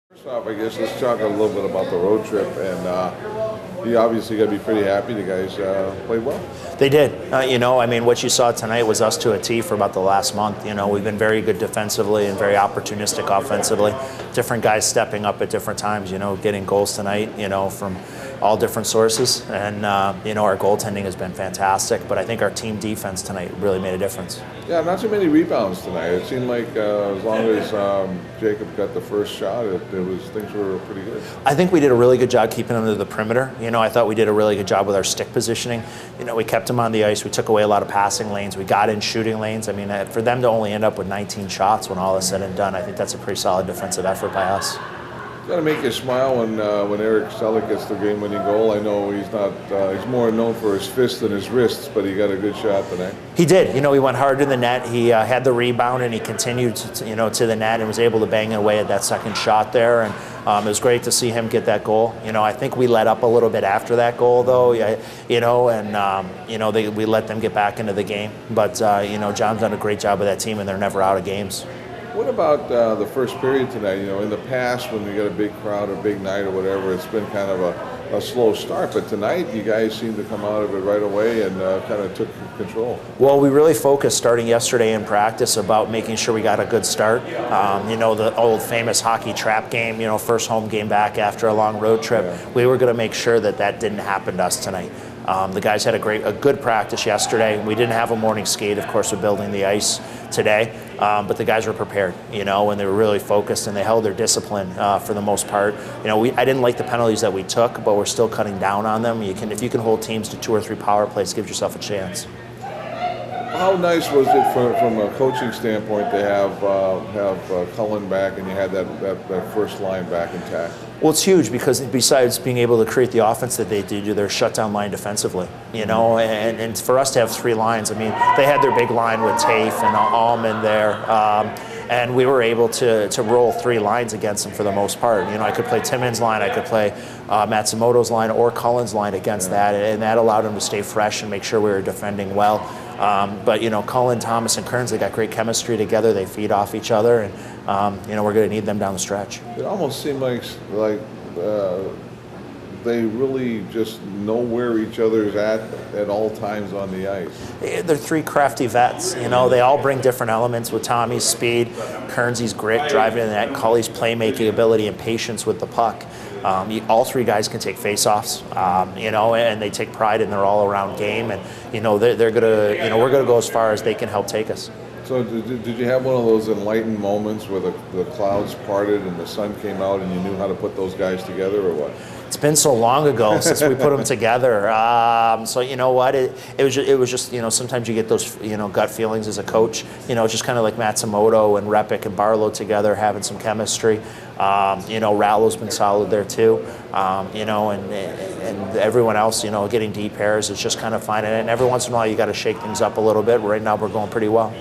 First off, I guess let's talk a little bit about the road trip, and you obviously got to be pretty happy the guys played well. They did. I mean, what you saw tonight was us to a T for about the last month. We've been very good defensively and very opportunistic offensively. Different guys stepping up at different times, getting goals tonight, from all different sources. And, our goaltending has been fantastic, but I think our team defense tonight really made a difference. Yeah, not too many rebounds tonight. It seemed like as long as Jacob got the first shot, things were pretty good. I think we did a really good job keeping them to the perimeter. I thought we did a really good job with our stick positioning. We kept them on the ice. We took away a lot of passing lanes. We got in shooting lanes. I mean, for them to only end up with 19 shots when all is said and done, I think that's a pretty solid defensive effort by us. It's got to make you smile when Eric Selleck gets the game-winning goal. I know he's more known for his fists than his wrists, but he got a good shot tonight. He did. He went hard to the net. He had the rebound and he continued to the net and was able to bang away at that second shot there. And it was great to see him get that goal. I think we let up a little bit after that goal, though. We let them get back into the game. But John's done a great job with that team, and they're never out of games. What about the first period tonight? In the past, when you got a big crowd or big night or whatever, it's been kind of a slow start. But tonight, you guys seem to come out of it right away and kind of took control. Well, we really focused starting yesterday in practice about making sure we got a good start. The old famous hockey trap game, first home game back after a long road trip. Yeah. We were going to make sure that didn't happen to us tonight. The guys had a good practice yesterday. We didn't have a morning skate, of course, with building the ice today, but the guys were prepared, and they were really focused and they held their discipline for the most part. I didn't like the penalties that we took, but we're still cutting down on them. If you can hold teams to 2 or 3 power plays, give yourself a chance. How nice was it from a coaching standpoint to have Cullen back and you had that first line back intact? Well, it's huge because besides being able to create the offense that they do their shutdown line defensively, and for us to have 3 lines, I mean, they had their big line with Tafe and Allman there, and we were able to roll 3 lines against them for the most part. I could play Timmins' line, I could play Matsumoto's line or Cullen's line against that, and that allowed them to stay fresh and make sure we were defending well. But Cullen, Thomas, and Kearns, they got great chemistry together. They feed off each other, and we're going to need them down the stretch. It almost seemed like they really just know where each other's at all times on the ice. They're 3 crafty vets. They all bring different elements with Tommy's speed, Kearns' grit, driving in the net, Cully's playmaking ability and patience with the puck. All 3 guys can take face-offs, and they take pride in their all-around game, and they're gonna, we're gonna go as far as they can help take us. So did you have one of those enlightened moments where the clouds parted and the sun came out and you knew how to put those guys together, or what? It's been so long ago since we put them together. So you know what? It was just sometimes you get those gut feelings as a coach. Just kind of like Matsumoto and Repick and Barlow together having some chemistry. Rallo's been solid there too. And everyone else, getting deep pairs. It's just kind of finding it. And every once in a while you got to shake things up a little bit. Right now we're going pretty well.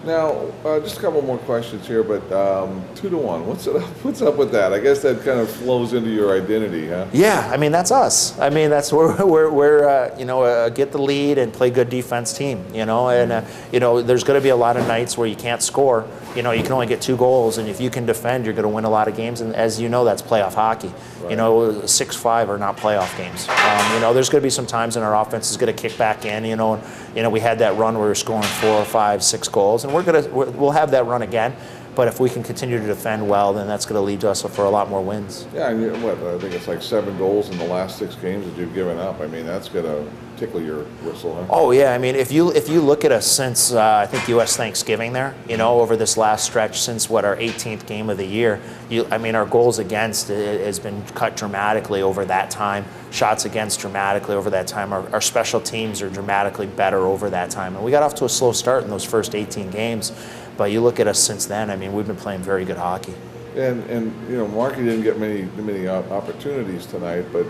Now, just a couple more questions here, but 2-1. What's up with that? I guess that kind of flows into your identity, huh? Yeah, I mean that's us. I mean that's we're get the lead and play good defense team. And there's going to be a lot of nights where you can't score. You can only get 2 goals, and if you can defend, you're going to win a lot of games. And as you know, that's playoff hockey. Right. 6-5 are not playoff games. There's going to be some times in our offense is going to kick back in. We had that run where we were scoring 4, 5, 6 goals, and we'll have that run again. But if we can continue to defend well, then that's going to lead to us for a lot more wins. Yeah, and I think it's like 7 goals in the last 6 games that you've given up. I mean, that's going to tickle your whistle, huh? Oh yeah, I mean, if you look at us since I think U.S. Thanksgiving there, over this last stretch since our 18th game of the year, our goals against has been cut dramatically over that time. Shots against dramatically over that time. Our special teams are dramatically better over that time, and we got off to a slow start in those first 18 games. But you look at us since then, we've been playing very good hockey. And Marky didn't get many opportunities tonight, but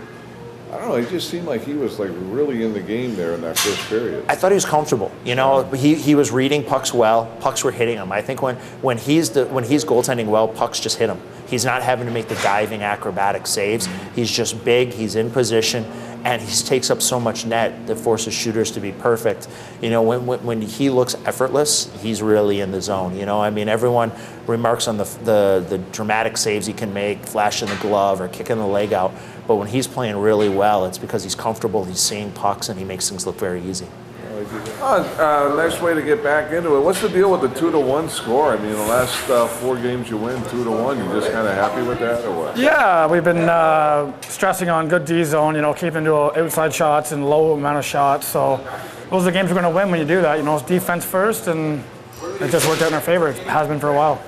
I don't know, it just seemed like he was really in the game there in that first period. I thought he was comfortable. He was reading pucks well. Pucks were hitting him. I think when he's goaltending well, pucks just hit him. He's not having to make the diving acrobatic saves. He's just big, he's in position, and he takes up so much net that forces shooters to be perfect. When he looks effortless, he's really in the zone. Everyone remarks on the dramatic saves he can make, flashing the glove or kicking the leg out. But when he's playing really well, it's because he's comfortable, he's seeing pucks, and he makes things look very easy. Nice way to get back into it. What's the deal with the 2-1 score? I mean, the last 4 games you win 2-1. You just kind of happy with that, or what? Yeah, we've been stressing on good D zone. Keeping to outside shots and low amount of shots. So those are the games we're going to win when you do that. It's defense first, and it just worked out in our favor. It has been for a while.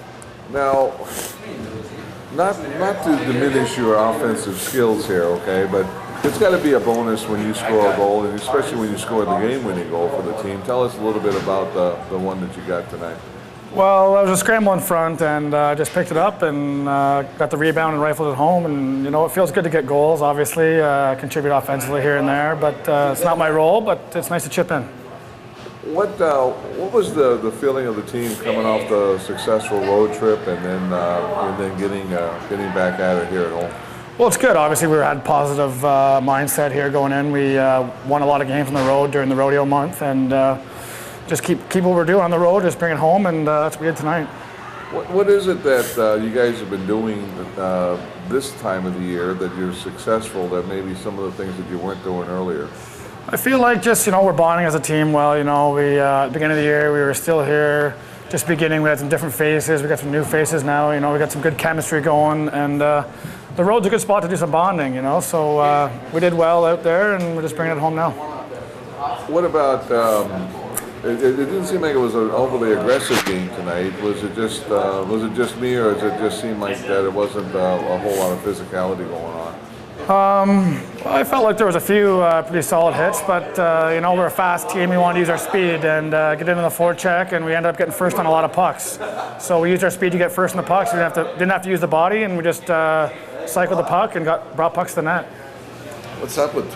Now, not to diminish your offensive skills here, okay, but it's got to be a bonus when you score a goal, and especially when you score the game-winning goal for the team. Tell us a little bit about the one that you got tonight. Well, I was a scramble in front, and just picked it up and got the rebound and rifled it home. And it feels good to get goals. Obviously, contribute offensively here and there, but it's not my role. But it's nice to chip in. What was the feeling of the team coming off the successful road trip and then getting back at it here at home? Well, it's good. Obviously, we had a positive mindset here going in. We won a lot of games on the road during the rodeo month, and just keep what we're doing on the road, just bring it home, and that's what we did tonight. What is it that you guys have been doing this time of the year that you're successful, that maybe some of the things that you weren't doing earlier? I feel like just, we're bonding as a team well. We at the beginning of the year, we were still here, just beginning. We had some different faces. We got some new faces now. We got some good chemistry going, and the road's a good spot to do some bonding, So we did well out there, and we're just bringing it home now. What about? It didn't seem like it was an overly aggressive game tonight. Was it just me, or does it just seem like that it wasn't a whole lot of physicality going on? I felt like there was a few pretty solid hits, but we're a fast team. We want to use our speed and get into the forecheck, and we ended up getting first on a lot of pucks. So we used our speed to get first in the pucks. We didn't have to use the body, and we just cycled the puck and brought pucks to the net. What's up with?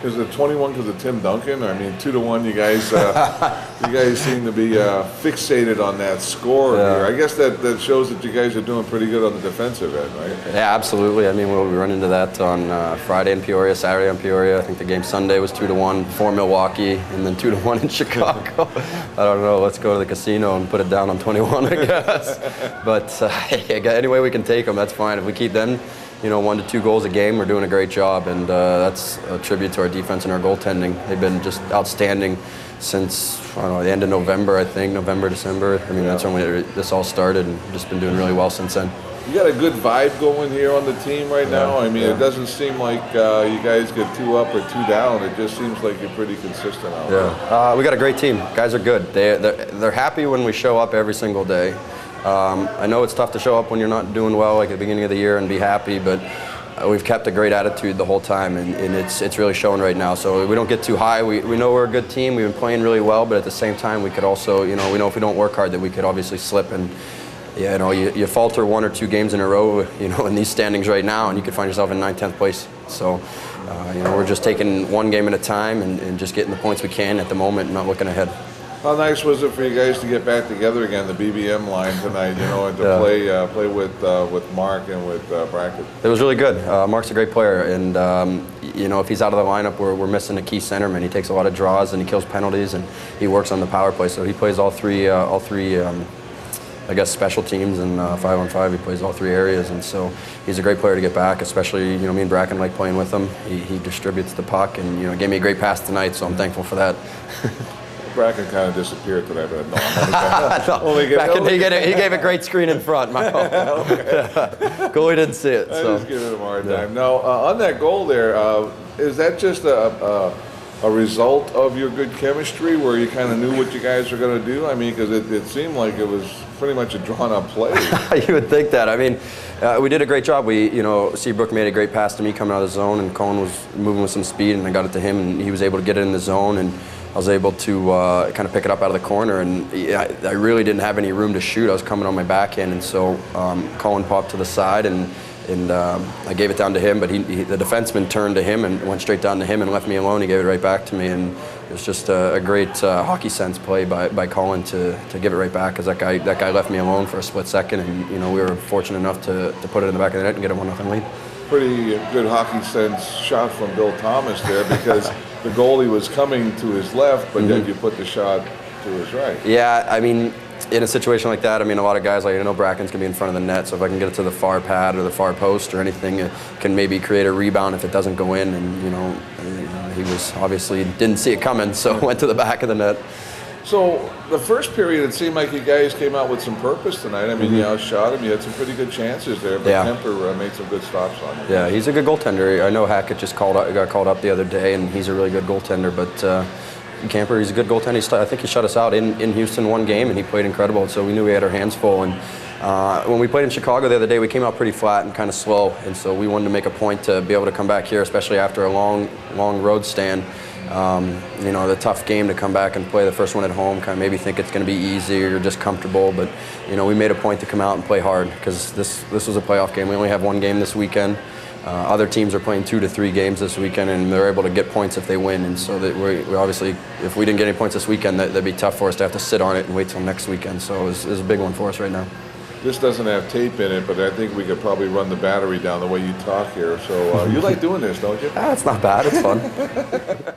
Is it 21 because of Tim Duncan? I mean, 2-1. You guys seem to be fixated on that score here. I guess that shows that you guys are doing pretty good on the defensive end, right? Yeah, absolutely. I mean, we'll run into that on Friday in Peoria, Saturday in Peoria. I think the game Sunday was 2-1 for Milwaukee, and then 2-1 in Chicago. I don't know. Let's go to the casino and put it down on 21, I guess. But any way we can take them, that's fine. If we keep them 1 to 2 goals a game, we're doing a great job, and that's a tribute to our defense and our goaltending. They've been just outstanding since, the end of November, I think, November, December. I mean, that's when this all started, and just been doing really well since then. You got a good vibe going here on the team right now. I mean, it doesn't seem like you guys get 2 up or 2 down. It just seems like you're pretty consistent out there. We got a great team. Guys are good. They're happy when we show up every single day. I know it's tough to show up when you're not doing well, like at the beginning of the year, and be happy, but we've kept a great attitude the whole time, and it's really showing right now. So we don't get too high. We know we're a good team. We've been playing really well, but at the same time, we could also, we know if we don't work hard that we could obviously slip, and you falter 1 or 2 games in a row, in these standings right now, and you could find yourself in 9th, 10th place. So, we're just taking 1 game at a time and just getting the points we can at the moment, and not looking ahead. How nice was it for you guys to get back together again, the BBM line tonight, and to play with Mark and with Brackett? It was really good. Mark's a great player, and if he's out of the lineup, we're missing a key centerman. He takes a lot of draws and he kills penalties, and he works on the power play. So he plays all three. I guess special teams and 5-on-5. He plays all 3 areas, and so he's a great player to get back. Especially me and Bracken like playing with him. He distributes the puck, and gave me a great pass tonight. So I'm thankful for that. Bracken kind of disappeared today, but he gave a great screen in front. Goalie didn't see it. So. Just giving him a hard time. Now, on that goal there, is that just a result of your good chemistry, where you kind of knew what you guys were going to do? I mean, because it seemed like it was pretty much a drawn-up play. You would think that. I mean, we did a great job. Seabrook made a great pass to me coming out of the zone, and Cohen was moving with some speed, and I got it to him, and he was able to get it in the zone, and I was able to kind of pick it up out of the corner, and I really didn't have any room to shoot. I was coming on my backhand, and so Colin popped to the side, and I gave it down to him, but the defenseman turned to him and went straight down to him and left me alone. He gave it right back to me, and it was just a great hockey sense play by Colin to give it right back, because that guy left me alone for a split second, and we were fortunate enough to put it in the back of the net and get a 1-0 lead. Pretty good hockey sense shot from Bill Thomas there, because the goalie was coming to his left, but then you put the shot to his right. Yeah, I mean, in a situation like that, I mean, a lot of guys, like, I know Bracken's going to be in front of the net, so if I can get it to the far pad or the far post or anything, it can maybe create a rebound if it doesn't go in. And, he was obviously didn't see it coming, so went to the back of the net. So the first period, it seemed like you guys came out with some purpose tonight. I mean, you outshot him. You had some pretty good chances there, but Kemper made some good stops on you. Yeah, he's a good goaltender. I know Hackett just got called up the other day, and he's a really good goaltender. But Kemper, he's a good goaltender. I think he shut us out in Houston one game, and he played incredible. So we knew we had our hands full. And when we played in Chicago the other day, we came out pretty flat and kind of slow. And so we wanted to make a point to be able to come back here, especially after a long road stand. The tough game to come back and play the first one at home, kind of maybe think it's going to be easy or just comfortable, but we made a point to come out and play hard because this was a playoff game. We only have one game this weekend. Other teams are playing 2 to 3 games this weekend, and they're able to get points if they win. And so that we obviously, if we didn't get any points this weekend, that'd be tough for us to have to sit on it and wait till next weekend. So it's a big one for us right now. This doesn't have tape in it, but I think we could probably run the battery down the way you talk here. So you like doing this, don't you? It's not bad. It's fun.